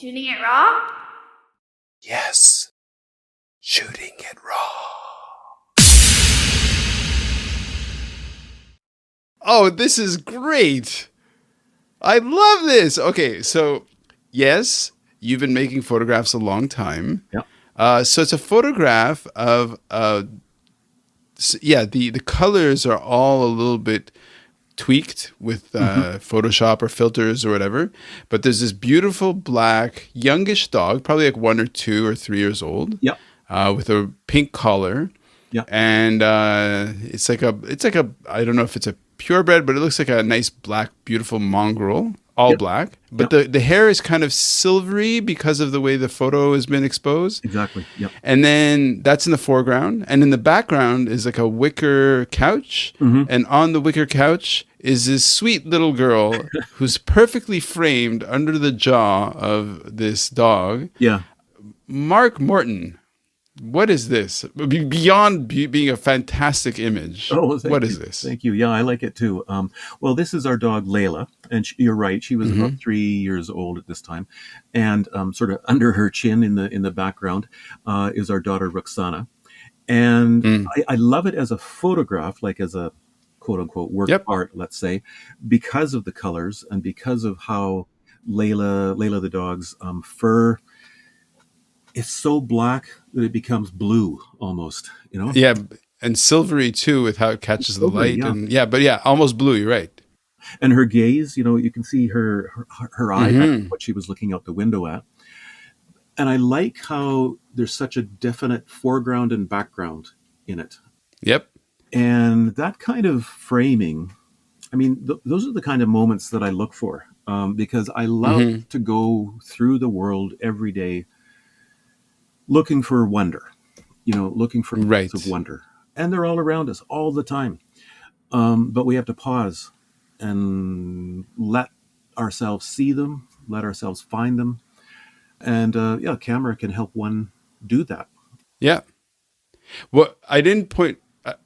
Shooting it raw? Yes. Shooting it raw. Oh, this is great. I love this. Okay, so yes, you've been making photographs a long time. Yeah. So it's a photograph of, the colors are all a little bit tweaked with Photoshop or filters or whatever. But there's this beautiful black youngish dog, probably like 1 or 2 or 3 years old, Yeah. with a pink collar. Yeah. And it's like a I don't know if it's a purebred, but it looks like a nice black, beautiful mongrel, all Yep. black. But the hair is kind of silvery because of the way the photo has been exposed. Exactly. Yeah. And then that's in the foreground. And in the background is like a wicker couch. Mm-hmm. And on the wicker couch is this sweet little girl who's perfectly framed under the jaw of this dog. Yeah. Mark Morton. What is this? Beyond being a fantastic image, what is this? Thank you. Yeah, I like it too. Well, this is our dog Layla, and you're right. She was about 3 years old at this time, and sort of under her chin in the background is our daughter Roxana, and I love it as a photograph, like as a quote unquote work of art, let's say, because of the colors and because of how Layla the dog's fur. It's so black that it becomes blue almost, Yeah, and silvery too with how it catches the light. Yeah. And almost blue, you're right. And her gaze, you can see her eye, Mm-hmm. what she was looking out the window at. And I like how there's such a definite foreground and background in it. Yep. And that kind of framing, I mean, those are the kind of moments that I look for, because I love to go through the world every day looking for wonder, looking for moments of wonder. And they're all around us all the time. But we have to pause and let ourselves see them, let ourselves find them. And camera can help one do that. Yeah. Well, I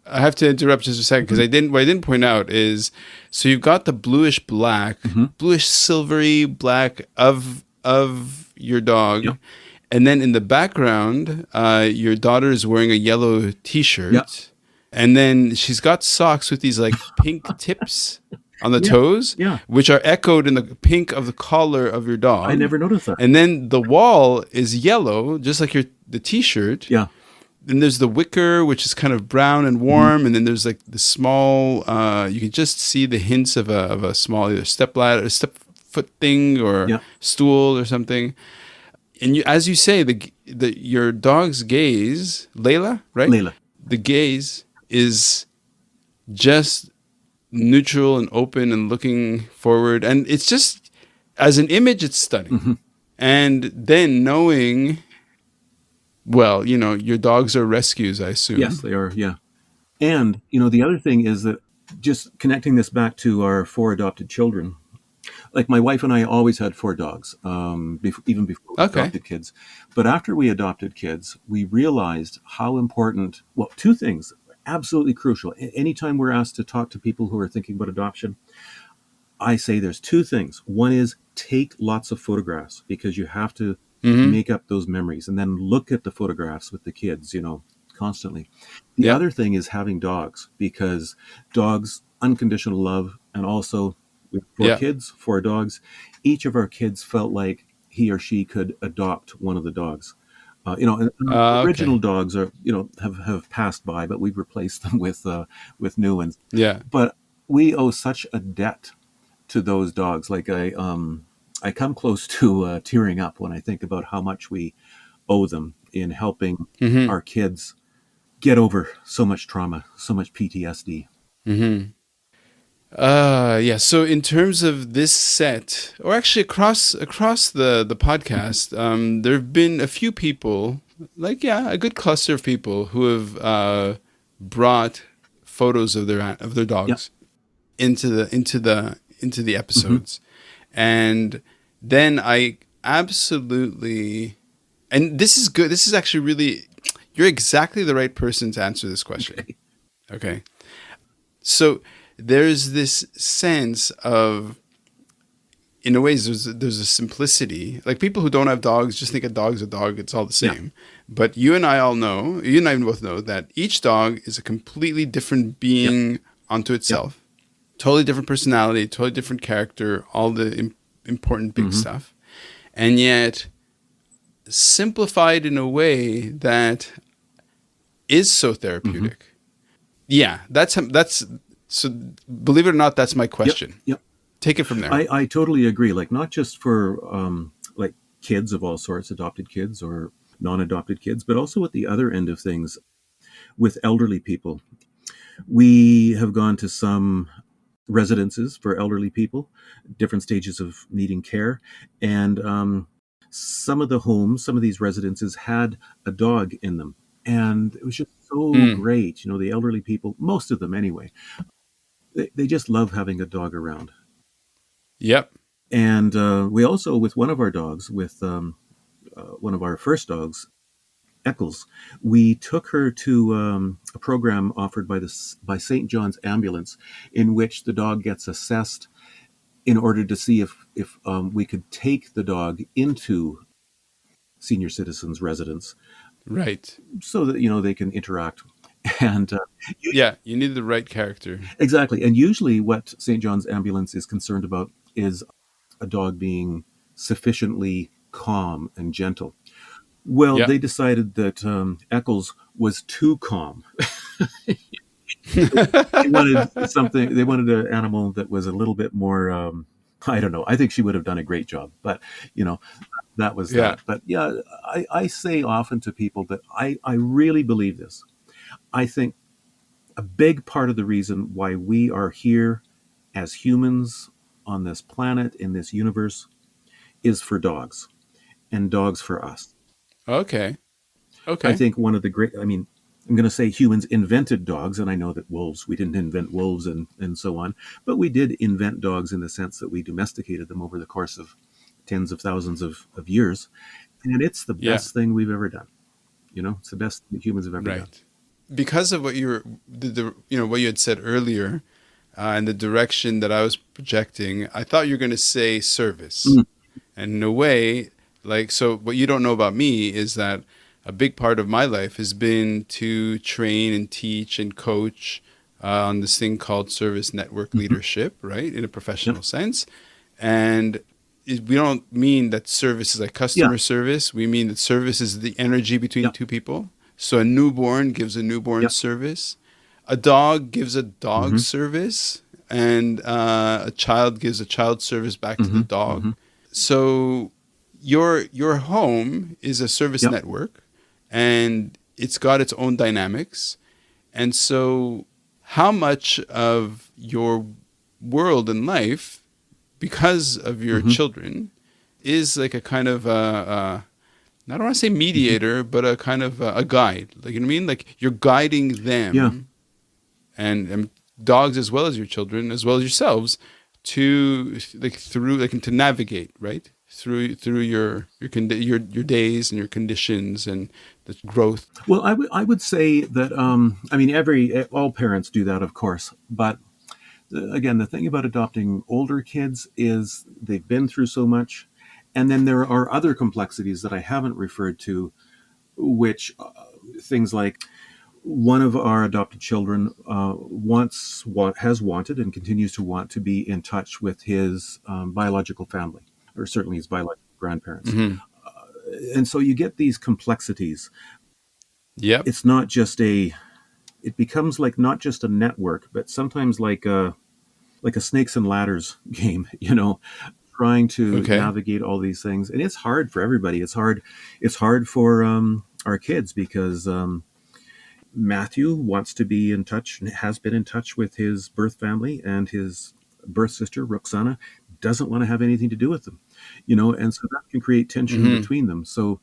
have to interrupt just a second because what I didn't point out is, so you've got the bluish black, bluish silvery black of your dog. Yep. And then in the background, your daughter is wearing a yellow T-shirt. Yep. And then she's got socks with these like pink tips on the toes, which are echoed in the pink of the collar of your dog. I never noticed that. And then the wall is yellow, just like the T-shirt. Yeah. Then there's the wicker, which is kind of brown and warm. And then there's like the small, you can just see the hints of a small either step foot thing or stool or something. And as you say, your dog's gaze, Layla, right? Layla. The gaze is just neutral and open and looking forward. And it's just, as an image, it's stunning. And then knowing, well, your dogs are rescues, I assume. Yes, they are, yeah. And, the other thing is that just connecting this back to our 4 adopted children, like my wife and I always had 4 dogs, even before we adopted kids. But after we adopted kids, we realized how important, 2 things, absolutely crucial. Anytime we're asked to talk to people who are thinking about adoption, I say there's 2 things. One is take lots of photographs because you have to make up those memories and then look at the photographs with the kids, constantly. The other thing is having dogs because dogs, unconditional love, and also with 4 kids, 4 dogs. Each of our kids felt like he or she could adopt one of the dogs. Original dogs are, have passed by, but we've replaced them with new ones. Yeah. But we owe such a debt to those dogs. Like I come close to tearing up when I think about how much we owe them in helping our kids get over so much trauma, so much PTSD. So in terms of this set, or actually across the podcast, there have been a few people, a good cluster of people who have brought photos of their dogs into the episodes. And then I absolutely, and this is good. This is actually really, you're exactly the right person to answer this question. Okay. So there's this sense of, in a ways there's a simplicity. Like people who don't have dogs just think a dog's a dog. It's all the Yeah. same. But you and I both know that each dog is a completely different Yep. being unto Yep. itself. Totally different personality, totally different character, all the important big Mm-hmm. stuff. And yet simplified in a way that is so Mm-hmm. therapeutic. Yeah, that's so believe it or not, that's my Yep. question. Yep. Take it from there. I totally agree. Like not just for like kids of all sorts, adopted kids or non-adopted kids, but also at the other end of things with elderly people. We have gone to some residences for elderly people, different stages of needing care, and some of the homes, some of these residences had a dog in them, and it was just so Mm. great. You know, the elderly people, most of them anyway, they just love having a dog around. Yep. And we also, with one of our dogs, with one of our first dogs, Eccles, we took her to a program offered by St. John's Ambulance, in which the dog gets assessed in order to see if we could take the dog into senior citizens' residence, Right. so that they can interact. And Yeah, you need the right character. exactly, and usually what St. John's Ambulance is concerned about is a dog being sufficiently calm and gentle. Well, Yeah. they decided that Eccles was too calm. They wanted something. They wanted an animal that was a little bit more. I don't know. I think she would have done a great job, but you know, that was Yeah. that. But yeah, I say often to people that I really believe this. I think a big part of the reason why we are here as humans on this planet in this universe is for dogs, and dogs for us. Okay. I Okay. think one of the great, I mean, I'm going to say humans invented dogs, and I know that we didn't invent wolves and so on, but we did invent dogs in the sense that we domesticated them over the course of tens of thousands of years. And it's the Yeah. best thing we've ever done. It's the best that humans have ever done. Right. Because of what you were what you had said earlier, and the direction that I was projecting, I thought you were going to say service. Mm, And in a way, like, so what you don't know about me is that a big part of my life has been to train and teach and coach on this thing called service network mhm, leadership, right, in a yep, professional sense. And we don't mean that service is like yeah, customer service. We mean that service is the energy between yep, two people. So a newborn gives a newborn yep, service, a dog gives a dog hmm, service, and a child gives a child service back to the hmm, dog. hmm, So your home is a service yep, network, and it's got its own dynamics. And so how much of your world and life, because of your hmm, children, is like a kind of I don't want to say hmm, mediator, but a kind of a guide. Like, you know what I mean? Like you're guiding yeah. them, and dogs as well as your children, as well as yourselves, to like through like to navigate, right, through your days and your conditions and the growth. Well, I would say that I mean all parents do that, of course, but again, the thing about adopting older kids is they've been through so much. And then there are other complexities that I haven't referred to, which things like one of our adopted children has wanted and continues to want to be in touch with his biological family, or certainly his biological grandparents. Hmm. And so you get these complexities. Yep. It's not just it becomes like not just a network, but sometimes like a snakes and ladders game, trying to Okay. navigate all these things. And it's hard for everybody. It's hard for our kids because Matthew wants to be in touch and has been in touch with his birth family, and his birth sister, Roxana, doesn't want to have anything to do with them, and so that can create tension Hmm. between them. So,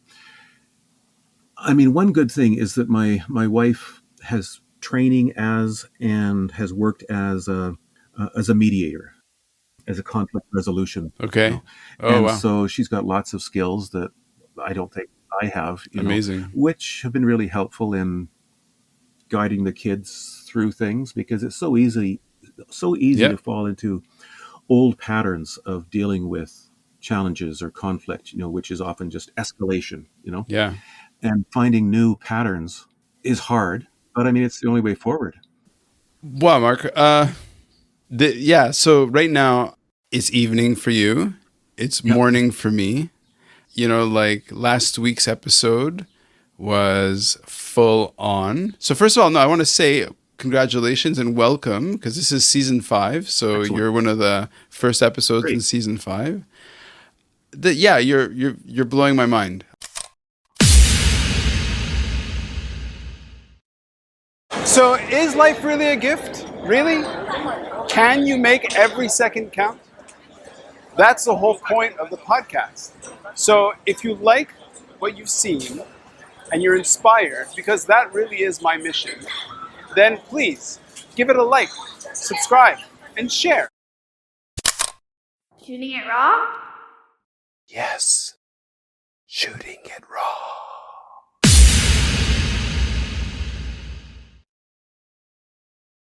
I mean, one good thing is that my wife has training as and has worked as a mediator, as a conflict resolution Okay. professional. Oh And wow. so she's got lots of skills that I don't think I have, Amazing. which have been really helpful in guiding the kids through things, because it's so easy to Yep. fall into old patterns of dealing with challenges or conflict, which is often just escalation, Yeah. and finding new patterns is hard, but I mean, it's the only way forward. Wow, Mark. Yeah. So right now it's evening for you. It's Yeah, morning for me. Like last week's episode was full on. So first of all, no, I want to say congratulations and welcome because this is season 5. So excellent. you're one of the first episodes in Great. season 5. Yeah, you're blowing my mind. So is life really a gift? Really? Can you make every second count? That's the whole point of the podcast. So if you like what you've seen and you're inspired, because that really is my mission, then please give it a like, subscribe, and share. Shooting it raw? Yes. Shooting.